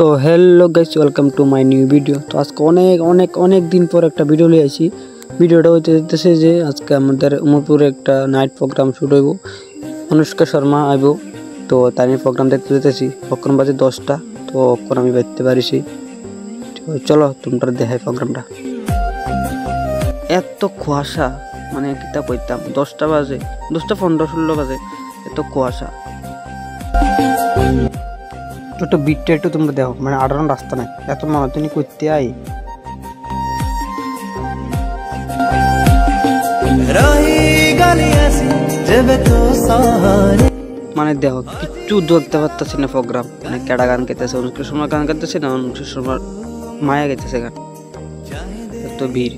তো hello guys, welcome to my new video. তো আজকে অনেক দিন পর একটা ভিডিও নিয়ে আসি। ভিডিওটা হইতে যেতেছে যে আজকে আমাদের উমরপুরে একটা নাইট প্রোগ্রাম শুট হইব, অনুষ্কা শর্মা আইব। তো তাই নিয়ে প্রোগ্রাম দেখতে যেতেছি। প্রোগ্রাম বাজে 10টা, তো এখন আমি বাইতে পারিছি। চলো তোমরা দেখাই প্রোগ্রামটা। এত কুয়াশা, মানে কিতা কইতাম, 10টা বাজে, 10টা 15-16 বাজে, এত কুয়াশা। একটু বিটটা একটু তোমরা দেখো, মানে আড়ানো রাস্তা নাই, এত মানুষ করতে আই। মানে দেখো কিচ্ছু দেখতে পারতেছি না প্রোগ্রাম, মানে কেডা গান গাইতেছে, অনুষ্কা শর্মা গান গাইতেছে না অনুষ্কা শর্মার মায়া গাইতেছে গান, এত ভিড়।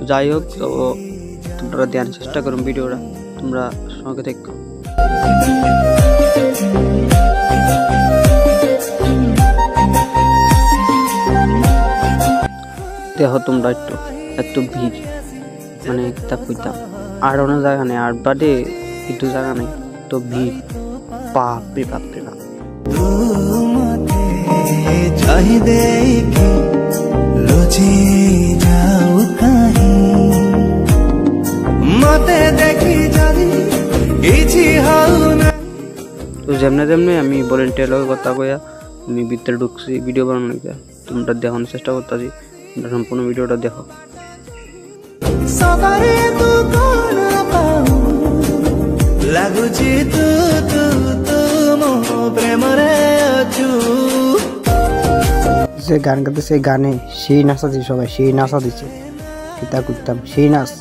যাই হোক, তো তোমরা দেওয়ার চেষ্টা করুন ভিডিওটা, তোমরা সঙ্গে দেখো। দেখো তোমরা একটু, এত ভিড়, মানে তা কইতাম আর অনেক জায়গা নেই, আর বাদে একটু জায়গা নেই, তো ভিড়। বাপরে বাপরে বাপ। তো যেমনে আমি ভলেন্টিয়ার কথা কইয়া আমি ভিতরে ঢুকছি ভিডিও বানানো, তোমরা দেখানোর চেষ্টা করতেছি। সম্পূর্ণ ভিডিওটা দেখো। যে গান গাইতে সেই গানে সেই নাচা দিচ্ছে, সবাই সেই নাচা দিচ্ছে, কিতা করতাম সেই নাচ।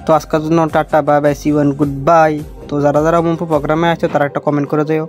তো আজকের জন্য টাটা, bye bye, see you and goodbye. তো যারা যারা প্রোগ্রামে আসছে তারা একটা কমেন্ট করে দিও।